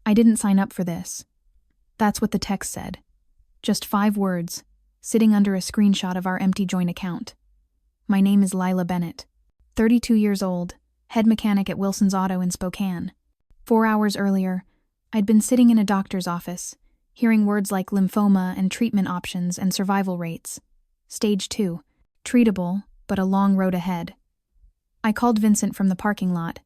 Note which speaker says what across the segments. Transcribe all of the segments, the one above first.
Speaker 1: I didn't sign up for this. That's what the text said. Just 5 words, sitting under a screenshot of our empty joint account. My name is Lila Bennett, 32 years old, head mechanic at Wilson's Auto in Spokane. 4 hours earlier, I'd been sitting in a doctor's office, hearing words like lymphoma and treatment options and survival rates. Stage 2, treatable, but a long road ahead. I called Vincent from the parking lot,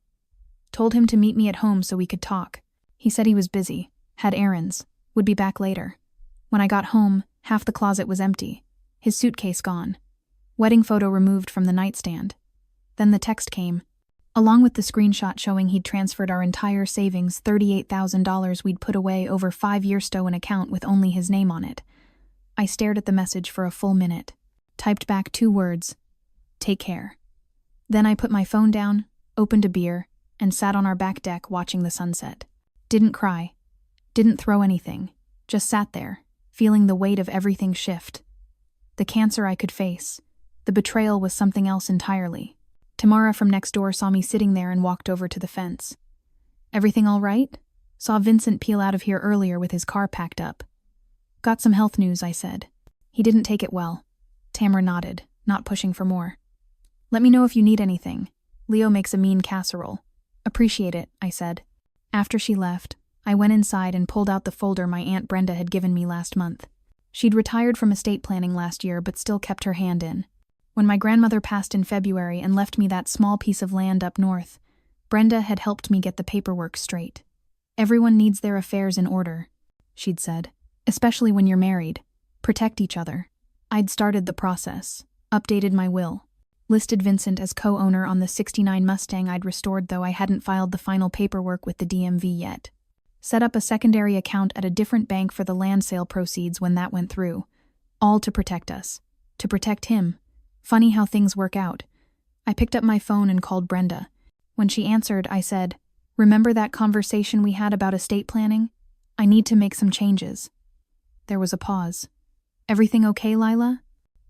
Speaker 1: told him to meet me at home so we could talk. He said he was busy, had errands, would be back later. When I got home, half the closet was empty, his suitcase gone, wedding photo removed from the nightstand. Then the text came, along with the screenshot showing he'd transferred our entire savings, $38,000 we'd put away over 5 years to an account with only his name on it. I stared at the message for a full minute, typed back 2 words, "Take care." Then I put my phone down, opened a beer, and sat on our back deck watching the sunset. Didn't cry, didn't throw anything, just sat there, feeling the weight of everything shift. The cancer I could face, the betrayal was something else entirely. Tamara from next door saw me sitting there and walked over to the fence. "Everything all right?" Saw Vincent peel out of here earlier with his car packed up. "Got some health news," I said. He didn't take it well. Tamara nodded, not pushing for more. "Let me know if you need anything. Leo makes a mean casserole." "Appreciate it," I said. After she left, I went inside and pulled out the folder my Aunt Brenda had given me last month. She'd retired from estate planning last year but still kept her hand in. When my grandmother passed in February and left me that small piece of land up north, Brenda had helped me get the paperwork straight. "Everyone needs their affairs in order," she'd said. "Especially when you're married. Protect each other." I'd started the process, updated my will, listed Vincent as co-owner on the '69 Mustang I'd restored, though I hadn't filed the final paperwork with the DMV yet. Set up a secondary account at a different bank for the land sale proceeds when that went through. All to protect us. To protect him. Funny how things work out. I picked up my phone and called Brenda. When she answered, I said, "Remember that conversation we had about estate planning? I need to make some changes." There was a pause. "Everything okay, Lila?"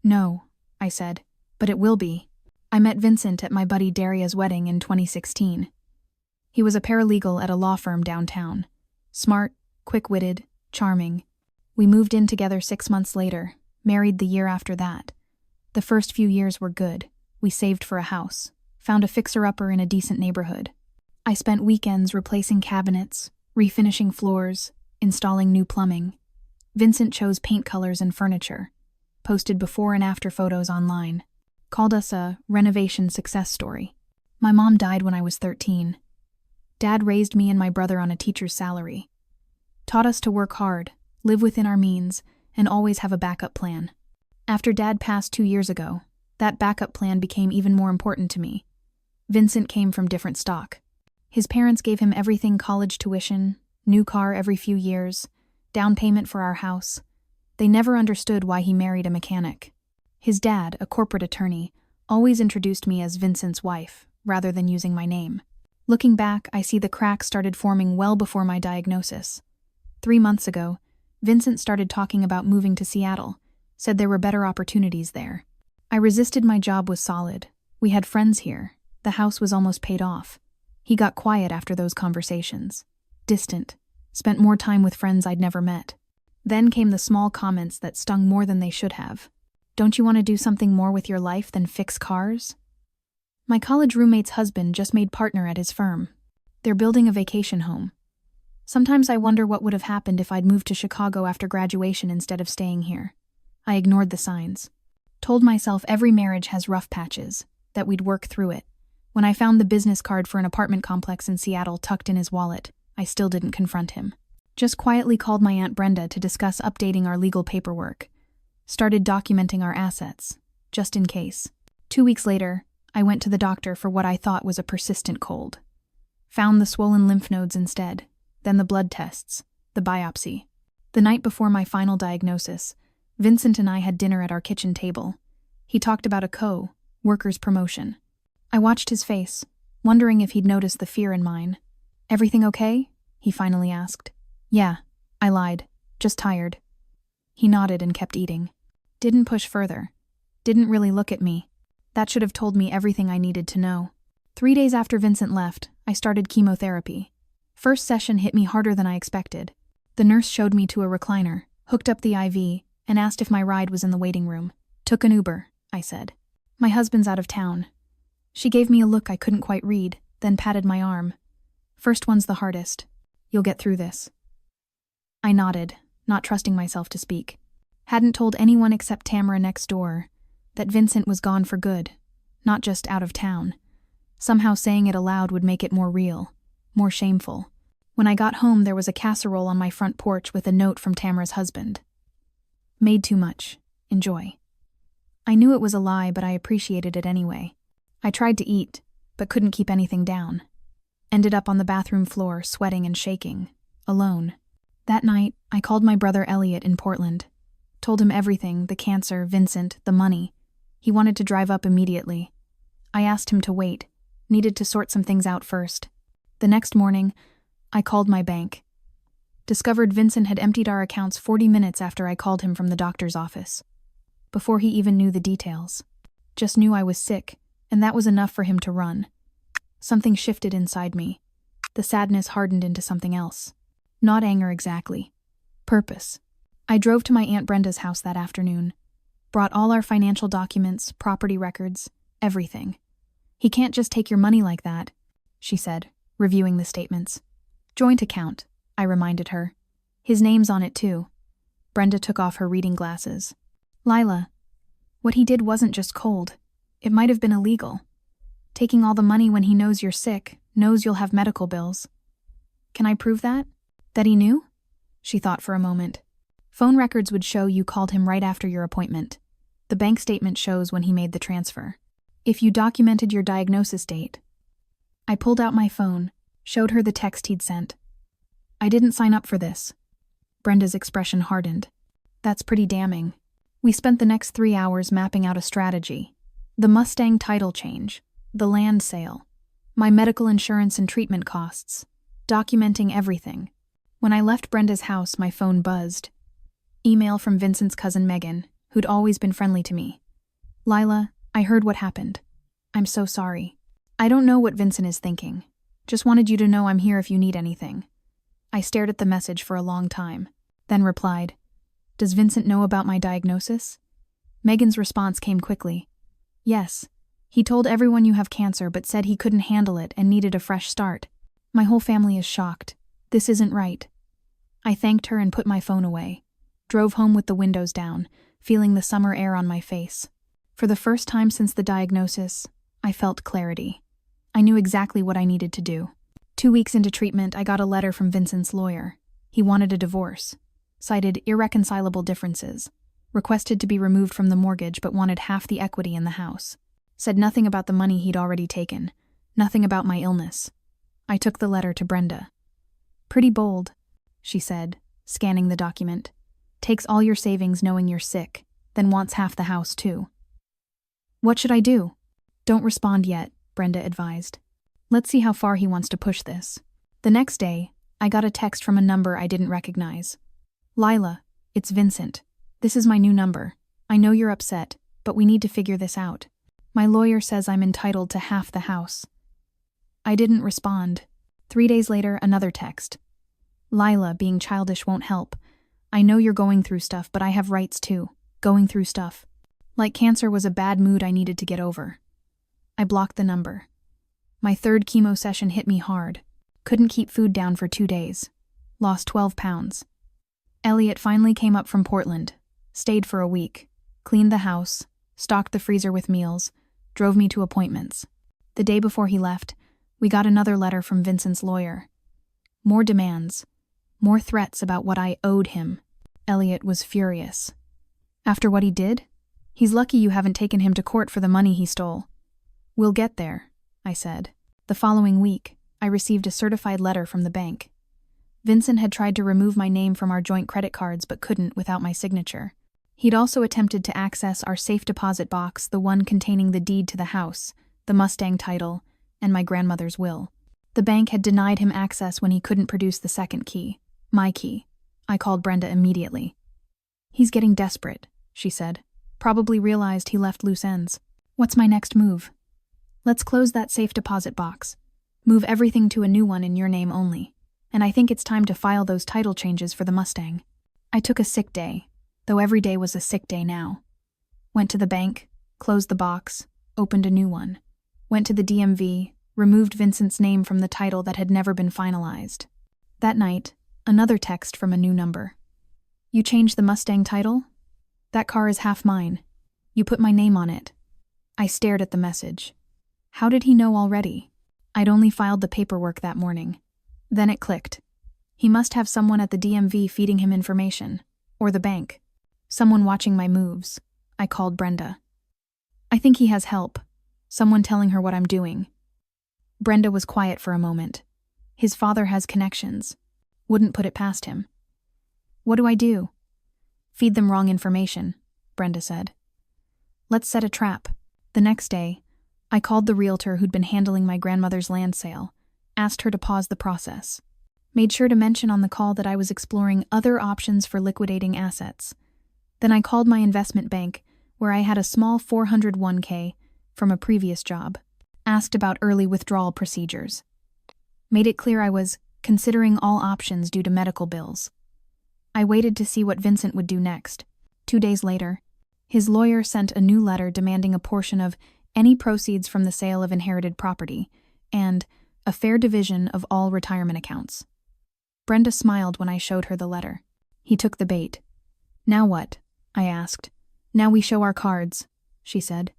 Speaker 1: "No," I said, "but it will be." I met Vincent at my buddy Daria's wedding in 2016. He was a paralegal at a law firm downtown. Smart, quick-witted, charming. We moved in together 6 months later, married the year after that. The first few years were good. We saved for a house, found a fixer-upper in a decent neighborhood. I spent weekends replacing cabinets, refinishing floors, installing new plumbing. Vincent chose paint colors and furniture, posted before and after photos online, called us a renovation success story. My mom died when I was 13. Dad raised me and my brother on a teacher's salary. Taught us to work hard, live within our means, and always have a backup plan. After Dad passed 2 years ago, that backup plan became even more important to me. Vincent came from different stock. His parents gave him everything: college tuition, new car every few years, down payment for our house. They never understood why he married a mechanic. His dad, a corporate attorney, always introduced me as Vincent's wife, rather than using my name. Looking back, I see the cracks started forming well before my diagnosis. 3 months ago, Vincent started talking about moving to Seattle, said there were better opportunities there. I resisted. My job was solid. We had friends here. The house was almost paid off. He got quiet after those conversations. Distant. Spent more time with friends I'd never met. Then came the small comments that stung more than they should have. "Don't you want to do something more with your life than fix cars?" My college roommate's husband just made partner at his firm. They're building a vacation home. Sometimes I wonder what would have happened if I'd moved to Chicago after graduation instead of staying here. I ignored the signs. Told myself every marriage has rough patches, that we'd work through it. When I found the business card for an apartment complex in Seattle tucked in his wallet, I still didn't confront him. Just quietly called my Aunt Brenda to discuss updating our legal paperwork. Started documenting our assets, just in case. 2 weeks later, I went to the doctor for what I thought was a persistent cold. Found the swollen lymph nodes instead, then the blood tests, the biopsy. The night before my final diagnosis, Vincent and I had dinner at our kitchen table. He talked about a worker's promotion. I watched his face, wondering if he'd noticed the fear in mine. "Everything okay?" he finally asked. "Yeah," I lied. "Just tired." He nodded and kept eating. Didn't push further. Didn't really look at me. That should have told me everything I needed to know. 3 days after Vincent left, I started chemotherapy. First session hit me harder than I expected. The nurse showed me to a recliner, hooked up the IV, and asked if my ride was in the waiting room. Took an Uber, I said. My husband's out of town. She gave me a look I couldn't quite read, then patted my arm. First one's the hardest. You'll get through this. I nodded, not trusting myself to speak. Hadn't told anyone except Tamara next door that Vincent was gone for good, not just out of town. Somehow saying it aloud would make it more real, more shameful. When I got home, there was a casserole on my front porch with a note from Tamara's husband. Made too much. Enjoy. I knew it was a lie, but I appreciated it anyway. I tried to eat, but couldn't keep anything down. Ended up on the bathroom floor, sweating and shaking, alone. That night, I called my brother Elliot in Portland. Told him everything, the cancer, Vincent, the money. He wanted to drive up immediately. I asked him to wait, needed to sort some things out first. The next morning, I called my bank. Discovered Vincent had emptied our accounts 40 minutes after I called him from the doctor's office. Before he even knew the details. Just knew I was sick, and that was enough for him to run. Something shifted inside me. The sadness hardened into something else. Not anger exactly. Purpose. I drove to my Aunt Brenda's house that afternoon. Brought all our financial documents, property records, everything. He can't just take your money like that, she said, reviewing the statements. Joint account, I reminded her. His name's on it too. Brenda took off her reading glasses. Lila, what he did wasn't just cold. It might have been illegal. Taking all the money when he knows you're sick, knows you'll have medical bills. Can I prove that? That he knew? She thought for a moment. Phone records would show you called him right after your appointment. The bank statement shows when he made the transfer. If you documented your diagnosis date. I pulled out my phone, showed her the text he'd sent. I didn't sign up for this. Brenda's expression hardened. That's pretty damning. We spent the next 3 hours mapping out a strategy. The Mustang title change, the land sale, my medical insurance and treatment costs, documenting everything. When I left Brenda's house, my phone buzzed. Email from Vincent's cousin Megan, who'd always been friendly to me. Lila, I heard what happened. I'm so sorry. I don't know what Vincent is thinking. Just wanted you to know I'm here if you need anything. I stared at the message for a long time, then replied, Does Vincent know about my diagnosis? Megan's response came quickly. Yes. He told everyone you have cancer but said he couldn't handle it and needed a fresh start. My whole family is shocked. This isn't right. I thanked her and put my phone away. Drove home with the windows down, feeling the summer air on my face. For the first time since the diagnosis, I felt clarity. I knew exactly what I needed to do. 2 weeks into treatment, I got a letter from Vincent's lawyer. He wanted a divorce. Cited irreconcilable differences. Requested to be removed from the mortgage but wanted half the equity in the house. Said nothing about the money he'd already taken. Nothing about my illness. I took the letter to Brenda. Pretty bold, she said, scanning the document. Takes all your savings knowing you're sick, then wants half the house too. What should I do? Don't respond yet, Brenda advised. Let's see how far he wants to push this. The next day, I got a text from a number I didn't recognize. Lila, it's Vincent. This is my new number. I know you're upset, but we need to figure this out. My lawyer says I'm entitled to half the house. I didn't respond. 3 days later, another text. Lila, being childish won't help. I know you're going through stuff, but I have rights too. Going through stuff. Like cancer was a bad mood I needed to get over. I blocked the number. My 3rd chemo session hit me hard. Couldn't keep food down for 2 days. Lost 12 pounds. Elliot finally came up from Portland. Stayed for a week. Cleaned the house. Stocked the freezer with meals. Drove me to appointments. The day before he left, we got another letter from Vincent's lawyer. More demands. More threats about what I owed him. Elliot was furious. After what he did? He's lucky you haven't taken him to court for the money he stole. We'll get there, I said. The following week, I received a certified letter from the bank. Vincent had tried to remove my name from our joint credit cards but couldn't without my signature. He'd also attempted to access our safe deposit box, the one containing the deed to the house, the Mustang title, and my grandmother's will. The bank had denied him access when he couldn't produce the second key, my key. I called Brenda immediately. He's getting desperate, she said. Probably realized he left loose ends. What's my next move? Let's close that safe deposit box. Move everything to a new one in your name only. and I think it's time to file those title changes for the Mustang. I took a sick day, though every day was a sick day now. Went to the bank, closed the box, opened a new one. Went to the DMV, removed Vincent's name from the title that had never been finalized. That night, another text from a new number. You changed the Mustang title? That car is half mine. You put my name on it. I stared at the message. How did he know already? I'd only filed the paperwork that morning. Then it clicked. He must have someone at the DMV feeding him information. Or the bank. Someone watching my moves. I called Brenda. I think he has help. Someone telling her what I'm doing. Brenda was quiet for a moment. His father has connections. Wouldn't put it past him. What do I do? Feed them wrong information, Brenda said. Let's set a trap. The next day, I called the realtor who'd been handling my grandmother's land sale, asked her to pause the process. Made sure to mention on the call that I was exploring other options for liquidating assets. Then I called my investment bank, where I had a small 401k from a previous job. Asked about early withdrawal procedures. Made it clear I was considering all options due to medical bills. I waited to see what Vincent would do next. 2 days later, his lawyer sent a new letter demanding a portion of any proceeds from the sale of inherited property and a fair division of all retirement accounts. Brenda smiled when I showed her the letter. He took the bait. Now what? I asked. Now we show our cards, she said.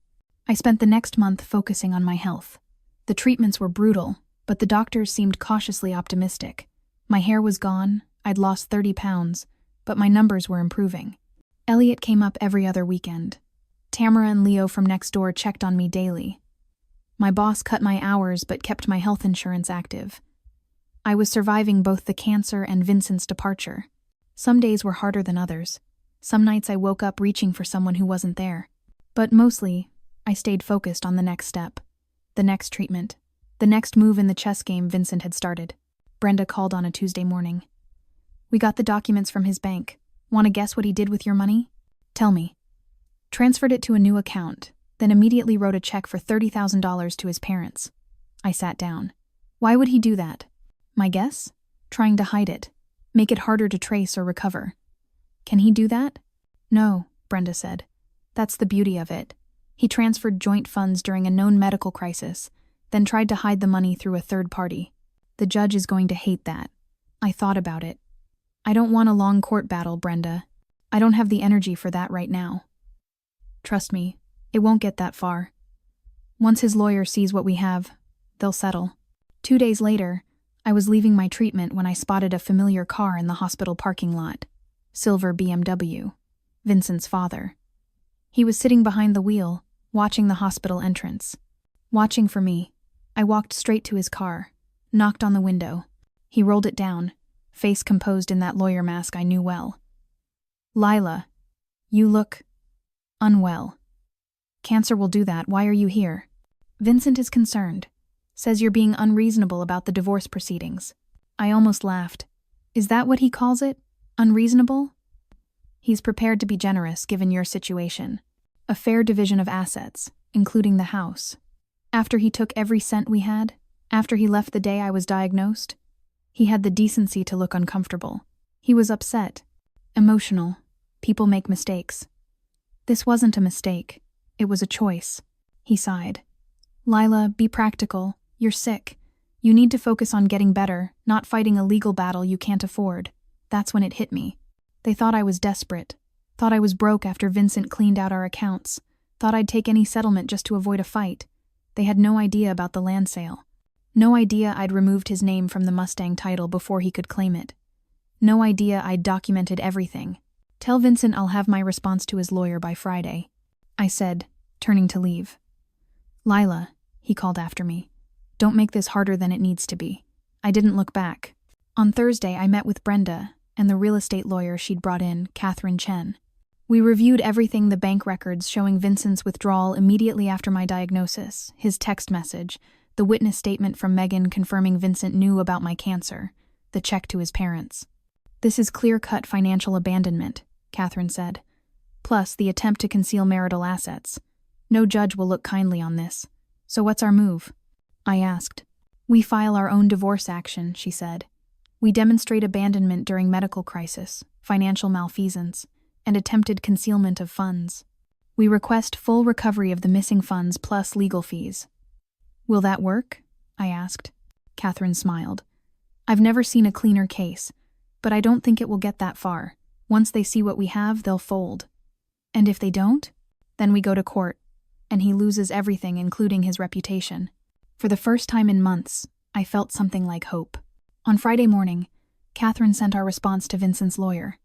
Speaker 1: I spent the next month focusing on my health. The treatments were brutal, but the doctors seemed cautiously optimistic. My hair was gone, I'd lost 30 pounds, but my numbers were improving. Elliot came up every other weekend. Tamara and Leo from next door checked on me daily. My boss cut my hours but kept my health insurance active. I was surviving both the cancer and Vincent's departure. Some days were harder than others. Some nights I woke up reaching for someone who wasn't there. But mostly, I stayed focused on the next step, the next treatment, the next move in the chess game Vincent had started. Brenda called on a Tuesday morning. We got the documents from his bank. Want to guess what he did with your money? Tell me. Transferred it to a new account, then immediately wrote a check for $30,000 to his parents. I sat down. Why would he do that? My guess? Trying to hide it. Make it harder to trace or recover. Can he do that? No, Brenda said. That's the beauty of it. He transferred joint funds during a known medical crisis, then tried to hide the money through a third party. The judge is going to hate that. I thought about it. I don't want a long court battle, Brenda. I don't have the energy for that right now. Trust me, it won't get that far. Once his lawyer sees what we have, they'll settle. 2 days later, I was leaving my treatment when I spotted a familiar car in the hospital parking lot. Silver BMW. Vincent's father. He was sitting behind the wheel, watching the hospital entrance. Watching for me, I walked straight to his car, knocked on the window. He rolled it down, face composed in that lawyer mask I knew well. Lila, you look unwell. Cancer will do that. Why are you here? Vincent is concerned. Says you're being unreasonable about the divorce proceedings. I almost laughed. Is that what he calls it? Unreasonable? He's prepared to be generous given your situation. A fair division of assets, including the house. After he took every cent we had, after he left the day I was diagnosed, he had the decency to look uncomfortable. He was upset, emotional. People make mistakes. This wasn't a mistake. It was a choice. He sighed. Lila, be practical. You're sick. You need to focus on getting better, not fighting a legal battle you can't afford. That's when it hit me. They thought I was desperate. Thought I was broke after Vincent cleaned out our accounts. Thought I'd take any settlement just to avoid a fight. They had no idea about the land sale. No idea I'd removed his name from the Mustang title before he could claim it. No idea I'd documented everything. Tell Vincent I'll have my response to his lawyer by Friday, I said, turning to leave. Lila, he called after me. Don't make this harder than it needs to be. I didn't look back. On Thursday, I met with Brenda and the real estate lawyer she'd brought in, Catherine Chen. We reviewed everything, the bank records showing Vincent's withdrawal immediately after my diagnosis, his text message, the witness statement from Megan confirming Vincent knew about my cancer, the check to his parents. This is clear-cut financial abandonment, Catherine said. Plus the attempt to conceal marital assets. No judge will look kindly on this. So what's our move? I asked. We file our own divorce action, she said. We demonstrate abandonment during medical crisis, financial malfeasance, and attempted concealment of funds. We request full recovery of the missing funds plus legal fees. Will that work? I asked. Catherine smiled. I've never seen a cleaner case, but I don't think it will get that far. Once they see what we have, they'll fold. And if they don't? Then we go to court, and he loses everything, including his reputation. For the first time in months, I felt something like hope. On Friday morning, Catherine sent our response to Vincent's lawyer.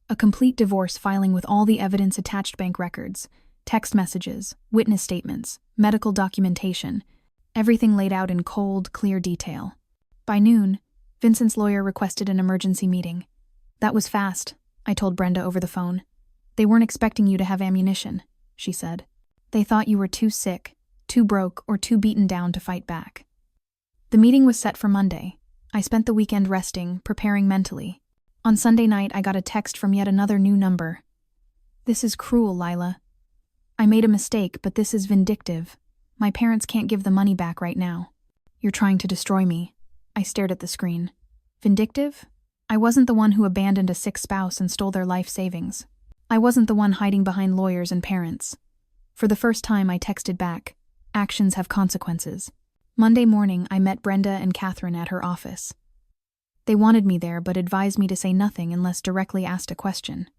Speaker 1: A complete divorce filing with all the evidence, attached bank records, text messages, witness statements, medical documentation, everything laid out in cold, clear detail. By noon, Vincent's lawyer requested an emergency meeting. That was fast, I told Brenda over the phone. They weren't expecting you to have ammunition, she said. They thought you were too sick, too broke, or too beaten down to fight back. The meeting was set for Monday. I spent the weekend resting, preparing mentally. On Sunday night, I got a text from yet another new number. This is cruel, Lila. I made a mistake, but this is vindictive. My parents can't give the money back right now. You're trying to destroy me. I stared at the screen. Vindictive? I wasn't the one who abandoned a sick spouse and stole their life savings. I wasn't the one hiding behind lawyers and parents. For the first time, I texted back. Actions have consequences. Monday morning, I met Brenda and Catherine at her office. They wanted me there, but advised me to say nothing unless directly asked a question.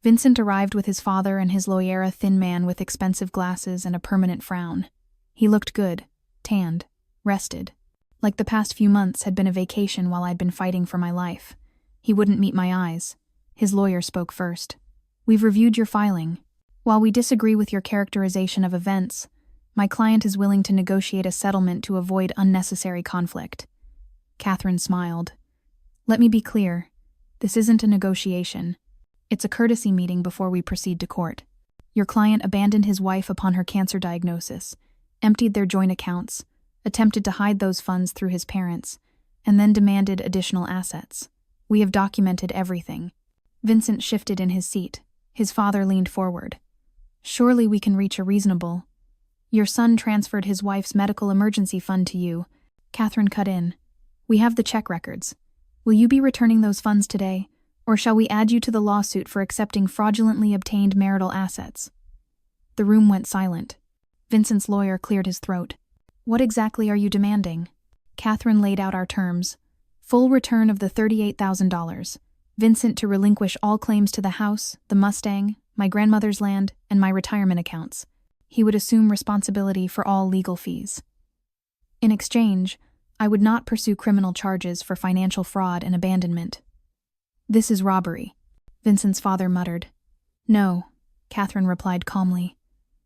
Speaker 1: Vincent arrived with his father and his lawyer, a thin man with expensive glasses and a permanent frown. He looked good, tanned, rested. Like the past few months had been a vacation while I'd been fighting for my life. He wouldn't meet my eyes. His lawyer spoke first. We've reviewed your filing. While we disagree with your characterization of events, my client is willing to negotiate a settlement to avoid unnecessary conflict. Catherine smiled. Let me be clear. This isn't a negotiation. It's a courtesy meeting before we proceed to court. Your client abandoned his wife upon her cancer diagnosis, emptied their joint accounts, attempted to hide those funds through his parents, and then demanded additional assets. We have documented everything. Vincent shifted in his seat. His father leaned forward. Surely we can reach a reasonable. Your son transferred his wife's medical emergency fund to you. Catherine cut in. We have the check records. Will you be returning those funds today, or shall we add you to the lawsuit for accepting fraudulently obtained marital assets? The room went silent. Vincent's lawyer cleared his throat. What exactly are you demanding? Catherine laid out our terms. Full return of the $38,000. Vincent to relinquish all claims to the house, the Mustang, my grandmother's land, and my retirement accounts. He would assume responsibility for all legal fees. In exchange, I would not pursue criminal charges for financial fraud and abandonment. This is robbery, Vincent's father muttered. No, Catherine replied calmly.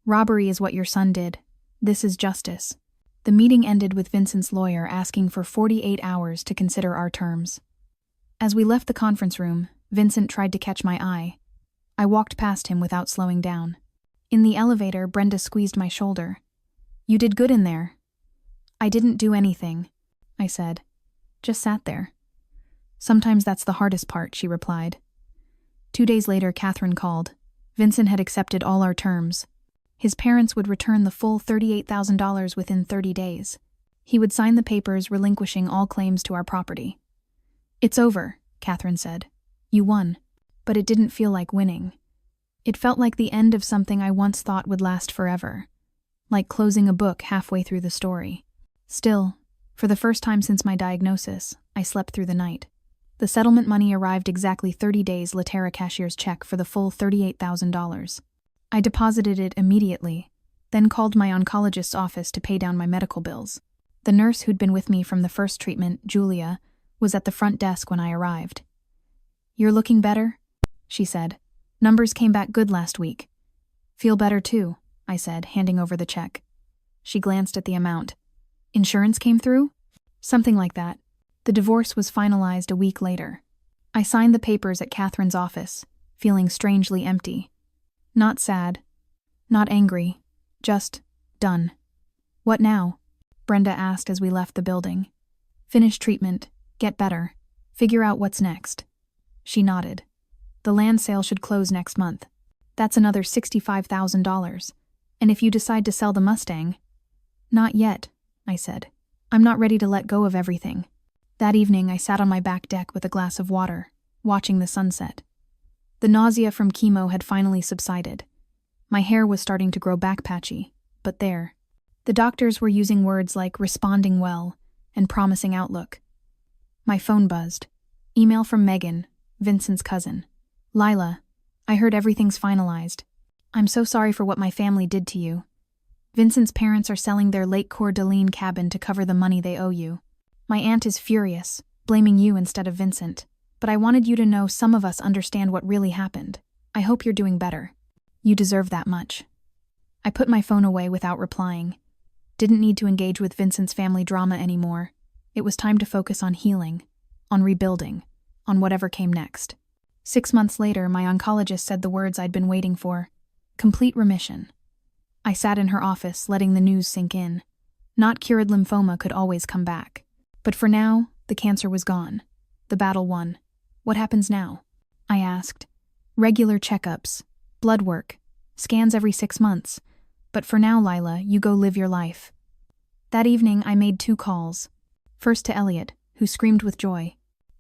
Speaker 1: Robbery is what your son did. This is justice. The meeting ended with Vincent's lawyer asking for 48 hours to consider our terms. As we left the conference room, Vincent tried to catch my eye. I walked past him without slowing down. In the elevator, Brenda squeezed my shoulder. You did good in there. I didn't do anything, I said. Just sat there. Sometimes that's the hardest part, she replied. 2 days later, Catherine called. Vincent had accepted all our terms. His parents would return the full $38,000 within 30 days. He would sign the papers relinquishing all claims to our property. It's over, Catherine said. You won. But it didn't feel like winning. It felt like the end of something I once thought would last forever. Like closing a book halfway through the story. Still, for the first time since my diagnosis, I slept through the night. The settlement money arrived exactly 30 days Latera cashier's check for the full $38,000. I deposited it immediately, then called my oncologist's office to pay down my medical bills. The nurse who'd been with me from the first treatment, Julia, was at the front desk when I arrived. You're looking better? She said. Numbers came back good last week. Feel better too, I said, handing over the check. She glanced at the amount. Insurance came through? Something like that. The divorce was finalized a week later. I signed the papers at Catherine's office, feeling strangely empty. Not sad. Not angry. Just done. What now? Brenda asked as we left the building. Finish treatment. Get better. Figure out what's next. She nodded. The land sale should close next month. That's another $65,000. And if you decide to sell the Mustang... Not yet, I said. I'm not ready to let go of everything. That evening, I sat on my back deck with a glass of water, watching the sunset. The nausea from chemo had finally subsided. My hair was starting to grow back patchy, but there. The doctors were using words like responding well and promising outlook. My phone buzzed. Email from Megan, Vincent's cousin. Lila, I heard everything's finalized. I'm so sorry for what my family did to you. Vincent's parents are selling their Lake Coeur d'Alene cabin to cover the money they owe you. My aunt is furious, blaming you instead of Vincent. But I wanted you to know some of us understand what really happened. I hope you're doing better. You deserve that much. I put my phone away without replying. Didn't need to engage with Vincent's family drama anymore. It was time to focus on healing, on rebuilding, on whatever came next. 6 months later, my oncologist said the words I'd been waiting for. Complete remission. I sat in her office, letting the news sink in. Not cured lymphoma could always come back. But for now, the cancer was gone. The battle won. What happens now? I asked. Regular checkups, blood work, scans every 6 months. But for now, Lila, you go live your life. That evening, I made 2 calls. First to Elliot, who screamed with joy.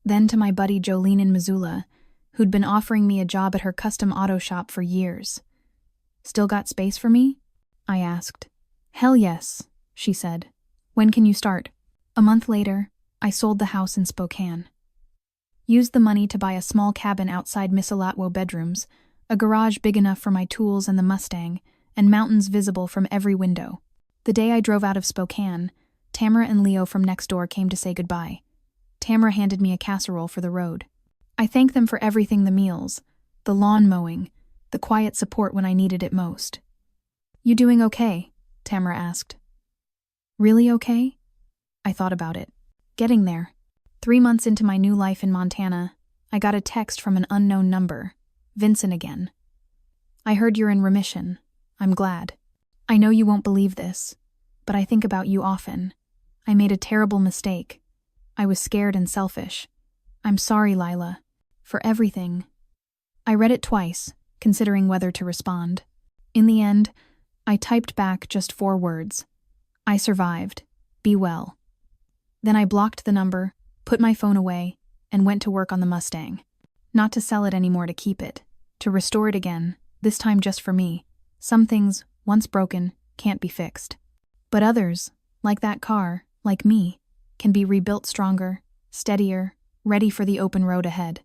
Speaker 1: Then to my buddy Jolene in Missoula, who'd been offering me a job at her custom auto shop for years. Still got space for me? I asked. Hell yes, she said. When can you start? A month later, I sold the house in Spokane. Used the money to buy a small cabin outside Missalatwo bedrooms, a garage big enough for my tools and the Mustang, and mountains visible from every window. The day I drove out of Spokane, Tamara and Leo from next door came to say goodbye. Tamara handed me a casserole for the road. I thanked them for everything: the meals, the lawn mowing, the quiet support when I needed it most. You doing okay? Tamara asked. Really okay? I thought about it. Getting there. 3 months into my new life in Montana, I got a text from an unknown number. Vincent again. I heard you're in remission. I'm glad. I know you won't believe this, but I think about you often. I made a terrible mistake. I was scared and selfish. I'm sorry, Lila, for everything. I read it twice, considering whether to respond. In the end, I typed back just 4 words. I survived. Be well. Then I blocked the number, put my phone away, and went to work on the Mustang. Not to sell it anymore, to keep it. To restore it again, this time just for me. Some things, once broken, can't be fixed. But others, like that car, like me, can be rebuilt stronger, steadier, ready for the open road ahead.